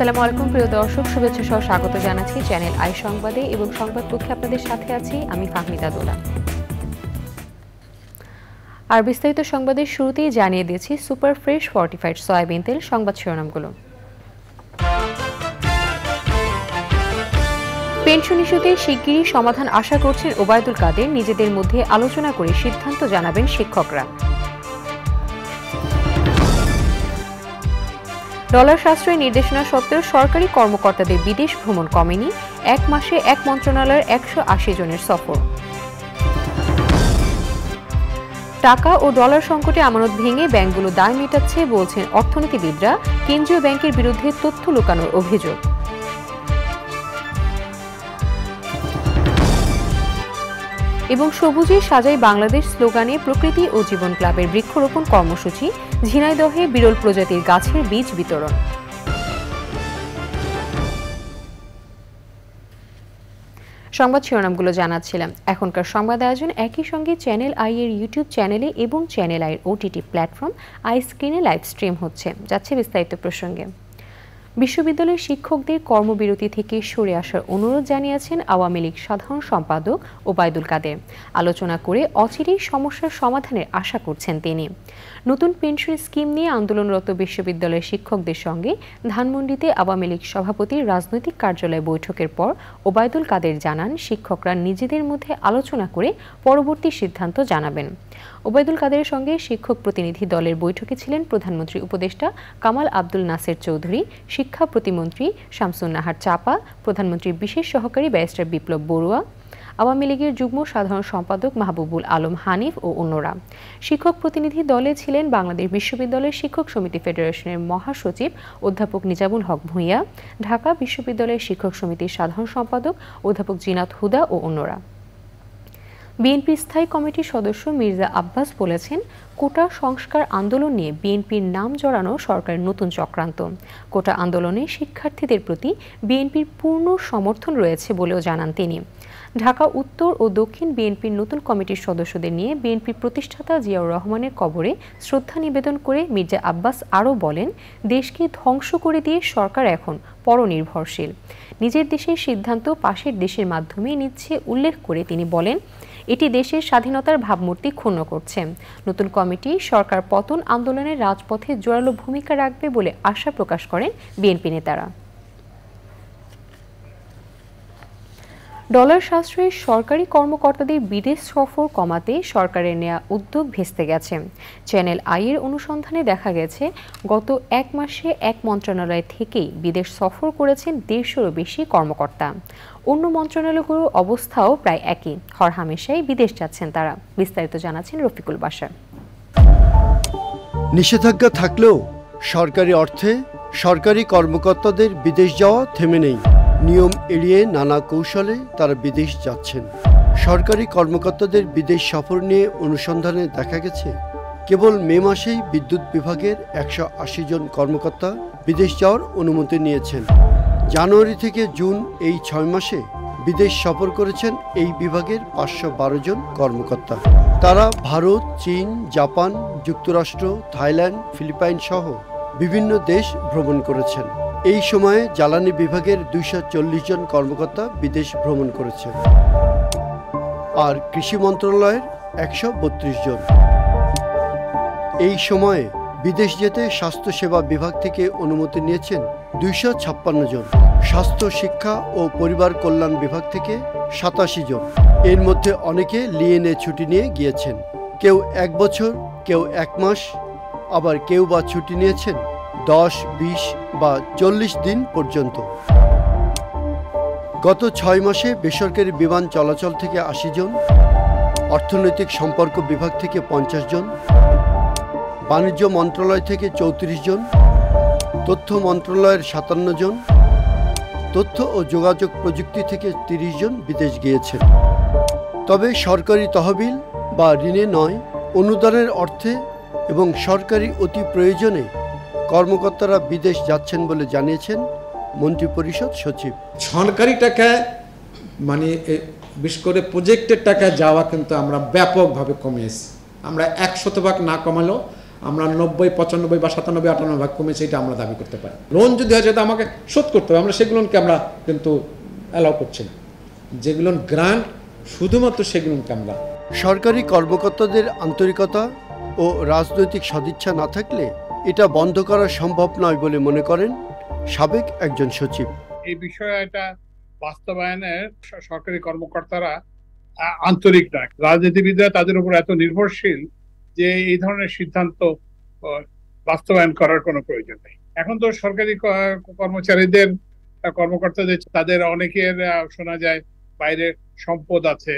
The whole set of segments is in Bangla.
আসসালামু আলাইকুম প্রিয় দর্শক, শুভেচ্ছা সহ স্বাগত জানাচ্ছি চ্যানেল আই সংবাদে এবং সংবাদ কক্ষে আপনাদের সাথে আছি আমি ফাহমিদা দোলা। আর বিস্তারিত সংবাদের শুরুতেই জানিয়ে দিয়েছি সুপার ফ্রেশ ফর্টিফাইড সয়াবিন তেল সংবাদ শিরোনামগুলো। পেনশন ইস্যুতে শিগগিরই সমাধান আশা করছেন ওবায়দুল কাদের, নিজেদের মধ্যে আলোচনা করে সিদ্ধান্ত জানাবেন শিক্ষকরা। ডলার সাশ্রয় নির্দেশনা সত্ত্বেও সরকারি কর্মকর্তাদের বিদেশ ভ্রমণ কমেনি, এক মাসে এক মন্ত্রণালয়ের 180 জনের সফর। টাকা ও ডলার সংকটে আমানত ভেঙে ব্যাংকগুলো দায় মেটাচ্ছে বলছেন অর্থনীতিবিদরা, কেন্দ্রীয় ব্যাংকের বিরুদ্ধে তথ্য লুকানোর অভিযোগ। এবং সবুজে সাজাই বাংলাদেশ স্লোগানে প্রকৃতি ও জীবন ক্লাবের বৃক্ষরোপণ কর্মসূচি, ঝিনাইদহে বিরল প্রজাতির গাছের বীজ বিতরণ। সংবাদ শিরোনামগুলো জানাচ্ছিলাম। এখনকার সংবাদ আয়োজন একই সঙ্গে চ্যানেল আই এর ইউটিউব চ্যানেলে এবং চ্যানেল আই এর ওটিটি প্ল্যাটফর্ম আই স্ক্রিনে লাইভ স্ট্রিম হচ্ছে। যাচ্ছে বিস্তারিত প্রসঙ্গে। বিশ্ববিদ্যালয়ের শিক্ষকদের কর্মবিরতি থেকে সরে আসার অনুরোধ জানিয়েছেন আওয়ামী লীগ সাধারণ সম্পাদক ওবায়দুল কাদের। আলোচনা করে অচিরেই সমস্যার সমাধানের আশা করছেন তিনি। নতুন পেনশন স্কিম নিয়ে আন্দোলনরত বিশ্ববিদ্যালয়ের শিক্ষকদের সঙ্গে ধানমন্ডিতে আওয়ামী লীগ সভাপতির রাজনৈতিক কার্যালয় বৈঠকের পর ওবায়দুল কাদের জানান, শিক্ষকরা নিজেদের মধ্যে আলোচনা করে পরবর্তী সিদ্ধান্ত জানাবেন। ওবায়দুল কাদেরের সঙ্গে শিক্ষক প্রতিনিধি দলের বৈঠকে ছিলেন প্রধানমন্ত্রী উপদেষ্টা কামাল আব্দুল নাসের চৌধুরী, শিক্ষা প্রতিমন্ত্রী শামসুন নাহার চাপা, প্রধানমন্ত্রীর বিশেষ সহকারী ব্যারিস্টার বিপ্লব বড়ুয়া, আওয়ামী লীগের যুগ্ম সাধারণ সম্পাদক মাহবুবুল আলম হানিফ ও অন্যরা। শিক্ষক প্রতিনিধি দলে ছিলেন বাংলাদেশ বিশ্ববিদ্যালয়ের শিক্ষক সমিতি ফেডারেশনের মহাসচিব অধ্যাপক নিজামুল হক ভূঁইয়া, ঢাকা বিশ্ববিদ্যালয়ের শিক্ষক সমিতির সাধারণ সম্পাদক অধ্যাপক জিনাত হুদা ও অন্যরা। বিএনপি স্থায়ী কমিটির সদস্য মির্জা আব্বাস বলেছেন, কোটা সংস্কার আন্দোলন নিয়ে বিএনপির নাম জড়ানো সরকারের নতুন চক্রান্ত। কোটা আন্দোলনে শিক্ষার্থীদের প্রতি বিএনপির পূর্ণ সমর্থন রয়েছে বলেও জানান তিনি। ঢাকা উত্তর ও দক্ষিণ বিএনপির নতুন কমিটির সদস্যদের নিয়ে বিএনপি প্রতিষ্ঠাতা জিয়াউর রহমানের কবরে শ্রদ্ধা নিবেদন করে মির্জা আব্বাস আরও বলেন, দেশকে ধ্বংস করে দিয়ে সরকার এখন পরনির্ভরশীল, নিজের দেশের সিদ্ধান্ত পাশের দেশের মাধ্যমে নিচ্ছে উল্লেখ করে তিনি বলেন, এটি দেশের স্বাধীনতার ভাবমূর্তি ক্ষুণ্ণ করছে। নতুন কমিটি সরকার পতন আন্দোলনের রাজপথে জোরালো ভূমিকা রাখবে বলে আশা প্রকাশ করেন বিএনপি নেতারা। ডলার সাশ্রয়ে সরকারি কর্মকর্তাদের বিদেশ সফর কমাতে সরকারের নেওয়া উদ্যোগ ভেস্তে গেছে। চ্যানেল আই এর অনুসন্ধানে দেখা গেছে, গত এক মাসে এক মন্ত্রণালয় থেকেই বিদেশ সফর করেছেন 150-এরও বেশি কর্মকর্তা। অন্য মন্ত্রণালয়গুলোর অবস্থাও প্রায় একই, হরহামেশাই বিদেশ যাচ্ছেন তারা। বিস্তারিত জানাচ্ছেন রফিকুল বাশার। নিষেধাজ্ঞা থাকলেও সরকারি অর্থে সরকারি কর্মকর্তাদের বিদেশ যাওয়া থেমে নেই। নিয়ম এড়িয়ে নানা কৌশলে তারা বিদেশ যাচ্ছেন। সরকারি কর্মকর্তাদের বিদেশ সফর নিয়ে অনুসন্ধানে দেখা গেছে, কেবল মে মাসেই বিদ্যুৎ বিভাগের 180 জন কর্মকর্তা বিদেশ যাওয়ার অনুমতি নিয়েছেন। জানুয়ারি থেকে জুন এই 6 মাসে বিদেশ সফর করেছেন এই বিভাগের 512 জন কর্মকর্তা। তারা ভারত, চীন, জাপান, যুক্তরাষ্ট্র, থাইল্যান্ড, ফিলিপাইন সহ বিভিন্ন দেশ ভ্রমণ করেছেন। এই সময়ে জ্বালানি বিভাগের 240 জন কর্মকর্তা বিদেশ ভ্রমণ করেছেন, আর কৃষি মন্ত্রণালয়ের 132 জন। এই সময়ে বিদেশ যেতে স্বাস্থ্যসেবা বিভাগ থেকে অনুমতি নিয়েছেন 256 জন, স্বাস্থ্য, শিক্ষা ও পরিবার কল্যাণ বিভাগ থেকে 87 জন। এর মধ্যে অনেকে লিয়েনে ছুটি নিয়ে গিয়েছেন, কেউ 1 বছর, কেউ 1 মাস, আবার কেউ বা ছুটি নিয়েছেন 10, 20 বা 40 দিন পর্যন্ত। গত 6 মাসে বেসরকারি বিমান চলাচল থেকে 80 জন, অর্থনৈতিক সম্পর্ক বিভাগ থেকে 50 জন, বাণিজ্য মন্ত্রণালয় থেকে 34 জন, তথ্য মন্ত্রণালয়ের 57 জন, তথ্য ও যোগাযোগ প্রযুক্তি থেকে 30 জন বিদেশ গিয়েছেন। তবে সরকারি তহবিল বা ঋণে নয়, অনুদানের অর্থে এবং সরকারি অতি প্রয়োজনে কর্মকর্তারা বিদেশ যাচ্ছেন বলে জানিয়েছেন মন্ত্রিপরিষদ সচিব। সরকারি টাকা মানে বিশেষ করে প্রজেক্টের টাকা যাওয়া কিন্তু আমরা ব্যাপকভাবে কমিয়েছি। আমরা 100% না কমালেও আমরা 90, 95 বা 97, 98 কমেছে এটা আমরা দাবি করতে পারি। লোন যদি হয় সেটা আমাকে শোধ করতে হবে, আমরা সেগুলোকে আমরা কিন্তু অ্যালাউ করছি না। যেগুলো গ্রান্ট শুধুমাত্র সেগুলোকে আমরা। সরকারি কর্মকর্তাদের আন্তরিকতা ও রাজনৈতিক সদিচ্ছা না থাকলে এটা বন্ধ করা সম্ভব নয় বলে মনে করেন সাবেক একজন সচিব। এই বিষয়ে এটা বাস্তবায়নের সরকারি কর্মকর্তারা আন্তরিক নয়, রাজনীতিবিদরা তাদের উপর এত নির্ভরশীল যে এই ধরনের সিদ্ধান্ত বাস্তবায়ন করার কোনো প্রয়োজন নেই। এখন তো সরকারি কর্মচারীদের কর্মকর্তাদের তাদের অনেকের শোনা যায় বাইরে সম্পদ আছে,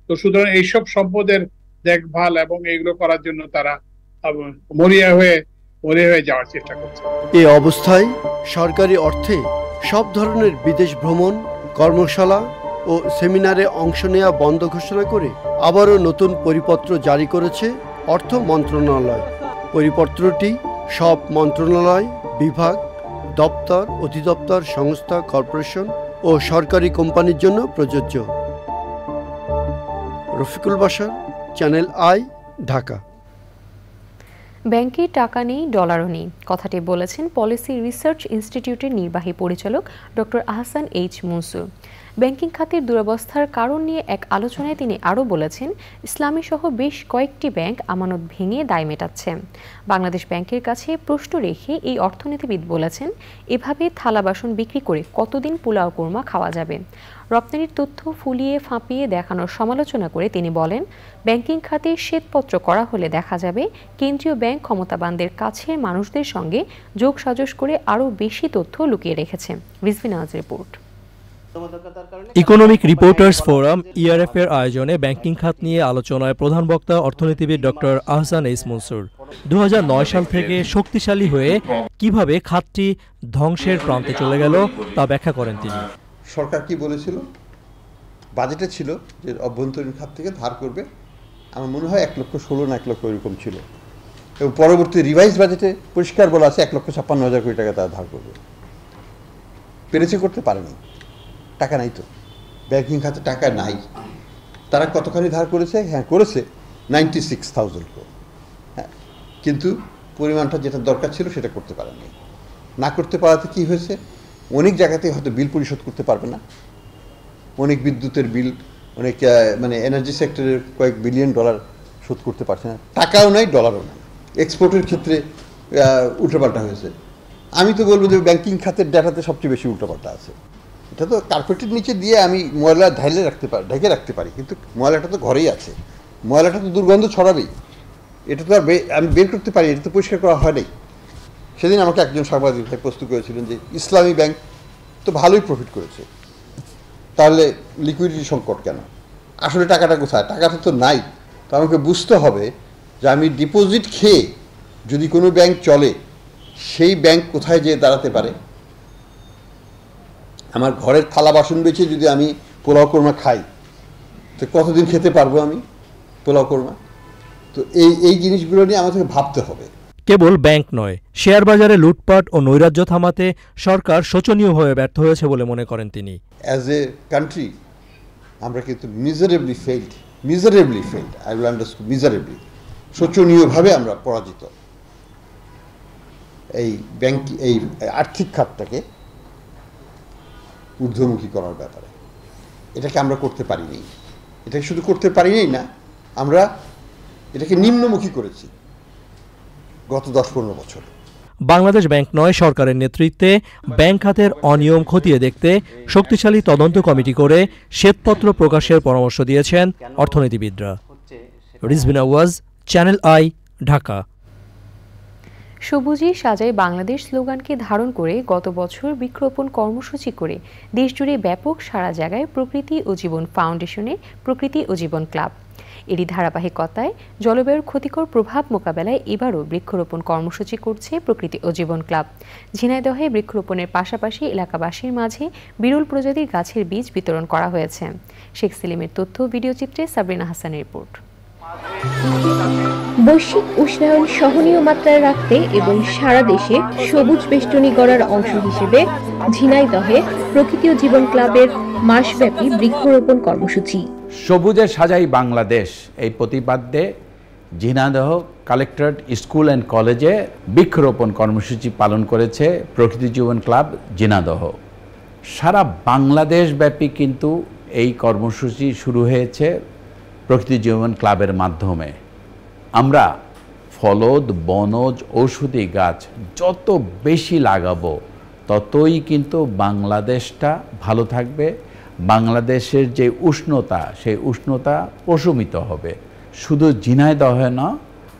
তো সুতরাং এইসব সম্পদের দেখভাল এবং এইগুলো করার জন্য তারা মরিয়া হয়ে যাওয়ার চেষ্টা করছে। এই অবস্থায় সরকারি অর্থে সব ধরনের বিদেশ ভ্রমণ, কর্মশালা ও সেমিনারে অংশ নেওয়া বন্ধ ঘোষণা করে আবারও নতুন পরিপত্র জারি করেছে অর্থ মন্ত্রণালয়। পরিপত্রটি সব মন্ত্রণালয়, বিভাগ, দপ্তর, অধিদপ্তর, সংস্থা, কর্পোরেশন ও সরকারি কোম্পানির জন্য প্রযোজ্য। Rafiqul Bashar, channel I, Dhaka. ব্যাংকে টাকা নেই, ডলারও নেই, কথাটি বলেছেন পলিসি রিসার্চ ইনস্টিটিউটের নির্বাহী পরিচালক doctor Ahsan H Mansur. Banking খাতের দুরবস্থার কারণ নিয়ে এক আলোচনায় তিনি আরও বলেছেন, ইসলামী সহ বেশ কয়েকটি ব্যাংক আমানত ভেঙে দায় মেটাচ্ছে। বাংলাদেশ ব্যাংকের কাছে প্রশ্ন রেখে এই অর্থনীতিবিদ বলেছেন, এভাবে থালা বাসন বিক্রি করে কতদিন পোলাও কোরমা খাওয়া যাবে। রপ্তানির তথ্য ফুলিয়ে ফাঁপিয়ে দেখানোর সমালোচনা করে তিনি বলেন, ব্যাংকিং খাতে শ্বেতপত্র করা হলে দেখা যাবে কেন্দ্রীয় ব্যাংক ক্ষমতাবানদের কাছের মানুষদের সঙ্গে যোগসাজশ করে আরও বেশি তথ্য লুকিয়ে রেখেছে। Rizvi Nawaz report. Economic reporters forum ERF এর আয়োজনে ব্যাংকিং খাত নিয়ে আলোচনায় প্রধান বক্তা অর্থনীতিবিদ ডক্টর আহসান এইচ মনসুর। 2009 সাল থেকে শক্তিশালী হয়ে কিভাবে খাতটি ধ্বংসের প্রান্তে চলে গেল তা ব্যাখ্যা করেন তিনি। সরকার কি বলেছিল, বাজেটে ছিল যে অভ্যন্তরীণ খাত থেকে ধার করবে, আমার মনে হয় 1,16,000 না 1 লক্ষ এরকম ছিল, এবং পরবর্তী রিভাইজ বাজেটে পরিষ্কার বলা আছে 1,56,000 কোটি টাকা তারা ধার করবে। পেরেছে, করতে পারেনি, টাকা নাই তো, ব্যাংকিং খাতে টাকা নাই। তারা কতখানি ধার করেছে? হ্যাঁ করেছে 96,000 কোটি, হ্যাঁ, কিন্তু পরিমাণটা যেটা দরকার ছিল সেটা করতে পারেনি। না করতে পারাতে কি হয়েছে, অনেক জায়গাতে হয়তো বিল পরিশোধ করতে পারবে না, অনেক বিদ্যুতের বিল, অনেক মানে এনার্জি সেক্টরের কয়েক বিলিয়ন ডলার শোধ করতে পারছে না, টাকাও নাই, ডলারও নাই। এক্সপোর্টের ক্ষেত্রে উল্টোপাল্টা হয়েছে। আমি তো বলবো যে ব্যাংকিং খাতের ডাটাতে সবচেয়ে বেশি উল্টোপাল্টা আছে। এটা তো কার্পেটের নিচে দিয়ে আমি ময়লা ঢেকে রাখতে পারি, কিন্তু ময়লাটা তো ঘরেই আছে, ময়লাটা তো দুর্গন্ধ ছড়াবেই, এটা তো আর আমি বের করতে পারি, এটা তো পরিষ্কার করা হয় নাই। সেদিন আমাকে একজন সাংবাদিক ভাই প্রশ্ন করেছিলেন যে ইসলামী ব্যাংক তো ভালোই প্রফিট করেছে, তাহলে লিকুইডিটি সংকট কেন? আসলে টাকাটা কোথায়? টাকাটা তো নাই। তো আমাকে বুঝতে হবে যে আমি ডিপোজিট খেয়ে যদি কোনো ব্যাংক চলে, সেই ব্যাংক কোথায় যেয়ে দাঁড়াতে পারে। আমার ঘরের থালা বাসন বেচে যদি আমি পোলাও কোরমা খাই, তো কতদিন খেতে পারবো আমি পোলাও কোরমা? তো এই জিনিসগুলো নিয়ে আমাদেরকে ভাবতে হবে। কেবল ব্যাংক নয়, শেয়ার বাজারে লুটপাট ও নৈরাজ্য থামাতে সরকার শোচনীয়ভাবে ব্যর্থ হয়েছে বলে মনে করেন তিনি। অ্যাজ এ কান্ট্রি আমরা কিন্তু miserably failed, I will understand, miserably, শোচনীয়ভাবে আমরা পরাজিত। এই আর্থিক খাতটাকে ঊর্ধ্বমুখী করার ব্যাপারে এটাকে আমরা করতে পারিনি। এটাকে শুধু করতে পারিনি না, আমরা এটাকে নিম্নমুখী করেছি গত 10-15 বছর। বাংলাদেশ ব্যাংক নয়, সরকারের নেতৃত্বে ব্যাংক খাতের অনিয়ম খতিয়ে দেখতে শক্তিশালী তদন্ত কমিটি করে শ্বেতপত্র প্রকাশের পরামর্শ দিয়েছেন অর্থনীতিবিদরা। Rizvi Nawaz, channel I, Dhaka. সবুজে সাজায় বাংলাদেশ স্লোগানকে ধারণ করে গত বছর বৃক্ষরোপণ কর্মসূচি করে দেশজুড়ে ব্যাপক সারা জায়গায় প্রকৃতি ও জীবন ফাউন্ডেশনের প্রকৃতি ও জীবন ক্লাব। এরই ধারাবাহিকতায় জলবায়ুর ক্ষতিকর প্রভাব মোকাবেলায় এবারও বৃক্ষরোপণ কর্মসূচি করছে প্রকৃতি ও জীবন ক্লাব। ঝিনাইদহে বৃক্ষরোপণের পাশাপাশি এলাকাবাসীর মাঝে বিরল প্রজাতির গাছের বীজ বিতরণ করা হয়েছে। শেখ সেলিমের তথ্য, ভিডিওচিত্রে সাবরিনা হাসানের রিপোর্ট। বৈশ্বিক উষ্ণায়ন সহনীয় মাত্রায় রাখতে এবং সারা দেশে সবুজ বেষ্টনী গড়ার অংশ হিসেবে ঝিনাইদহে প্রকৃতি ও জীবন ক্লাবের মাসব্যাপী বৃক্ষরোপণ কর্মসূচি। সবুজে সাজাই বাংলাদেশ এই প্রতিপাদ্যে ঝিনাইদহ কালেক্টরেট স্কুল অ্যান্ড কলেজে বৃক্ষরোপণ কর্মসূচি পালন করেছে প্রকৃতি জীবন ক্লাব ঝিনাইদহ। সারা বাংলাদেশব্যাপী কিন্তু এই কর্মসূচি শুরু হয়েছে প্রকৃতি জীবন ক্লাবের মাধ্যমে। আমরা ফলদ, বনজ, ঔষধি গাছ যত বেশি লাগাবো ততই কিন্তু বাংলাদেশটা ভালো থাকবে। বাংলাদেশের যে উষ্ণতা, সেই উষ্ণতা প্রশমিত হবে। শুধু ঝিনাইদহ না,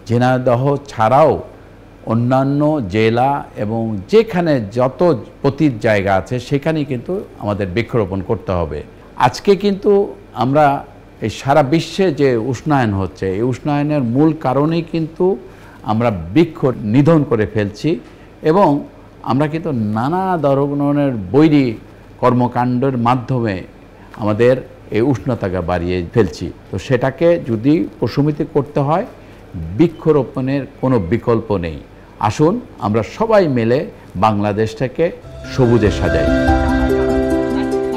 ঝিনাইদহ ছাড়াও অন্যান্য জেলা এবং যেখানে যত পতিত জায়গা আছে সেখানেই কিন্তু আমাদের বৃক্ষরোপণ করতে হবে। আজকে কিন্তু আমরা এই সারা বিশ্বে যে উষ্ণায়ন হচ্ছে, এই উষ্ণায়নের মূল কারণেই কিন্তু আমরা বৃক্ষ নিধন করে ফেলছি এবং আমরা কিন্তু নানা ধরনের বৈরী কর্মকাণ্ডের মাধ্যমে আমাদের এই উষ্ণতাকে বাড়িয়ে ফেলছি। তো সেটাকে যদি প্রশমিত করতে হয়, বৃক্ষরোপণের কোনো বিকল্প নেই। আসুন আমরা সবাই মিলে বাংলাদেশটাকে সবুজে সাজাই।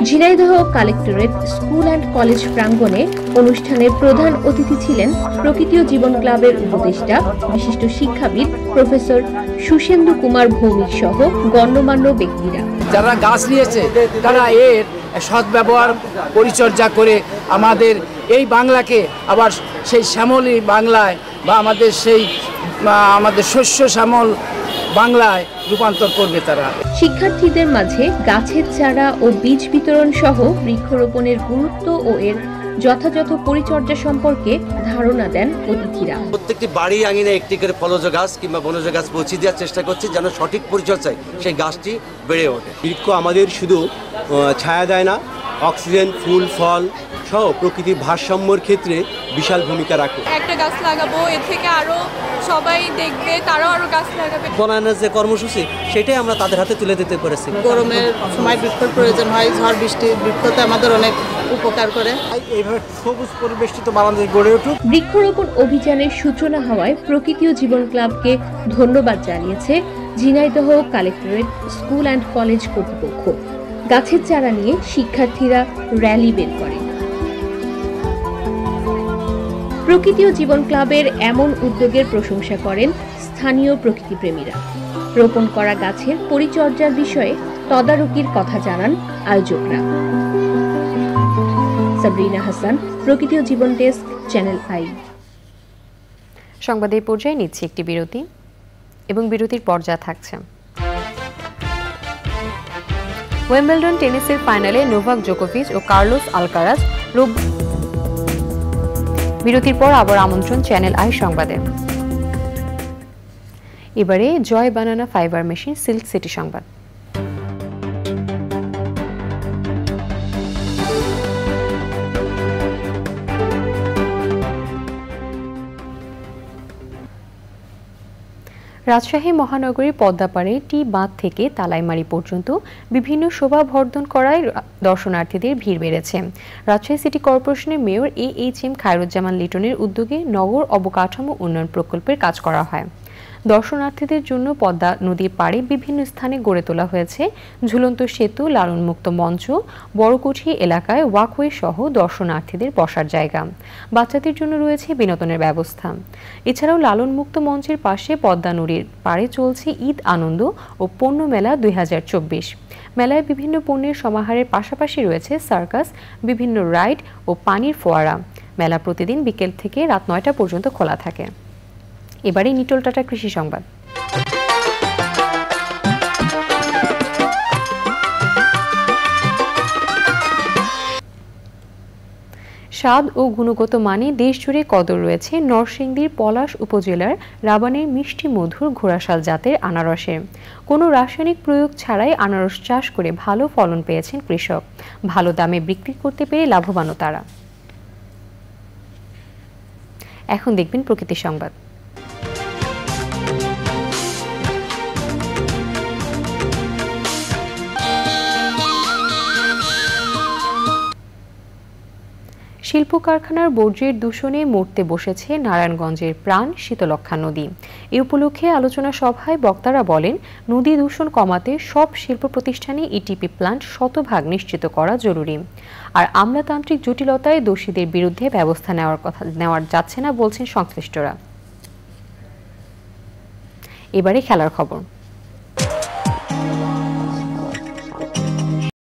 Jhenaidah collectorate school and college প্রাঙ্গণে অনুষ্ঠানের প্রধান অতিথি ছিলেন প্রকৃতি ও জীবন ক্লাবের উপদেষ্টা বিশিষ্ট শিক্ষাবিদ প্রফেসর সুশেন্দু কুমার ভৌমিক সহ গণ্যমান্য ব্যক্তিরা। যারা গাছ নিয়েছে তারা এর সদ্ব্যবহার পরিচর্যা করে আমাদের এই বাংলাকে আবার সেই শ্যামলী বাংলায় বা আমাদের শস্য শ্যামল বাংলায় রূপান্তর করবে তারা। শিক্ষার্থীদের মাঝে গাছের চারা ও বীজ বিতরণ সহ বৃক্ষরোপণের গুরুত্ব ও এর যথাযথ পরিচর্যা সম্পর্কে ধারণা দেন অতিথিরা। প্রত্যেকটি বাড়ি আঙিনায় একটি করে ফলজ গাছ কিংবা বনজ গাছ পৌঁছে দেওয়ার চেষ্টা করছি যেন সঠিক পরিচর্যায় সেই গাছটি বেড়ে ওঠে। বৃক্ষ আমাদের শুধু ছায়া দেয় না, অক্সিজেন, ফুল, ফল সহ প্রকৃতির ভারসাম্যের ক্ষেত্রে বিশাল ভূমিকা রাখে। একটা গাছ লাগাবো, এর থেকে আরো সবাই দেখবে, তারাও আরো গাছ লাগাবে। বনায়নের যে কর্মসূচি সেটাই আমরা তাদের হাতে তুলে দিতে পেরেছি। গরমের সময় বৃক্ষর প্রয়োজন হয়, ঝড় বৃষ্টি বৃক্ষতে আমাদের অনেক উপকার করে। এইভাবে সবুজ পরিবেষ্টিত বাংলাদেশ গড়ে উঠুক। বৃক্ষরোপণ অভিযানের সূচনা হওয়ায় প্রকৃতি ও জীবন ক্লাবকে ধন্যবাদ জানিয়েছে Jhenaidah collectorate school and college কর্তৃপক্ষ। গাছের চারা নিয়ে শিক্ষার্থীরা র্যালি বের করে। প্রকৃতি ও জীবন ক্লাবের এমন উদ্যোগের প্রশংসা করেন স্থানীয় প্রকৃতিপ্রেমীরা। রোপণ করা গাছের পরিচর্যার বিষয়ে তদারকির কথা জানান আয়োজকরা। সাবরিনা হাসান, প্রকৃতি ও জীবন ডেস্ক, চ্যানেল আই। সংবাদের পর্যায়ে নিচ্ছি একটি বিরতি এবং বিরতির পর যা থাকছে। ওয়েম্বলডন টেনিসের ফাইনালে নোভাক জোকোভিচ ও কার্লোস আলকারাজ। বিরতির পর আবার আমন্ত্রণ চ্যানেল আই সংবাদে। এবারে জয় বানানা ফাইবার মেশিন সিল্ক সিটি সংবাদ। রাজশাহী মহানগরীর পদ্মাপাড়ে টি বাঁধ থেকে তালাইমারি পর্যন্ত বিভিন্ন শোভাবর্ধন করায় দর্শনার্থীদের ভিড় বেড়েছে। রাজশাহী সিটি কর্পোরেশনের মেয়র AHM খায়রুজ্জামান লিটনের উদ্যোগে নগর অবকাঠামো উন্নয়ন প্রকল্পের কাজ করা হয়। দর্শনার্থীদের জন্য পদ্মা নদীর পাড়ে বিভিন্ন স্থানে গড়ে তোলা হয়েছে ঝুলন্ত সেতু, লালনমুক্ত মঞ্চ, বড়কুঠি এলাকায় ওয়াকওয়ে সহ দর্শনার্থীদের বসার জায়গা। বাচ্চাদের জন্য রয়েছে বিনোদনের ব্যবস্থা। এছাড়াও লালনমুক্ত মঞ্চের পাশে পদ্মা নদীর পাড়ে চলছে ঈদ আনন্দ ও পণ্য মেলা 2024। মেলায় বিভিন্ন পণ্যের সমাহারের পাশাপাশি রয়েছে সার্কাস, বিভিন্ন রাইড ও পানির ফোয়ারা। মেলা প্রতিদিন বিকেল থেকে রাত 9টা পর্যন্ত খোলা থাকে। এবারে নিটল টাটা কৃষি সংবাদ। স্বাদ ও গুণগত মানে দেশজুড়ে কদর রয়েছে নরসিংদীর পলাশ উপজেলার রাবানের মিষ্টি মধুর ঘোড়াশাল জাতের আনারসের। কোনো রাসায়নিক প্রয়োগ ছাড়াই আনারস চাষ করে ভালো ফলন পেয়েছেন কৃষক। ভালো দামে বিক্রি করতে পেরে লাভবানও তারা। এখন দেখবেন প্রকৃতি সংবাদ। শিল্প কারখানার বর্জ্যের দূষণে মরতে বসেছে নারায়ণগঞ্জের প্রাণ শীতলক্ষ্যা নদী। এ উপলক্ষে আলোচনা সভায় বক্তারা বলেন, নদী দূষণ কমাতে সব শিল্প প্রতিষ্ঠানে ইটিপি প্ল্যান্ট শতভাগ নিশ্চিত করা জরুরি। আর আমলাতান্ত্রিক জটিলতায় দোষীদের বিরুদ্ধে ব্যবস্থা নেওয়া যাচ্ছে না বলছেন সংশ্লিষ্টরা। এবারে খেলার খবর।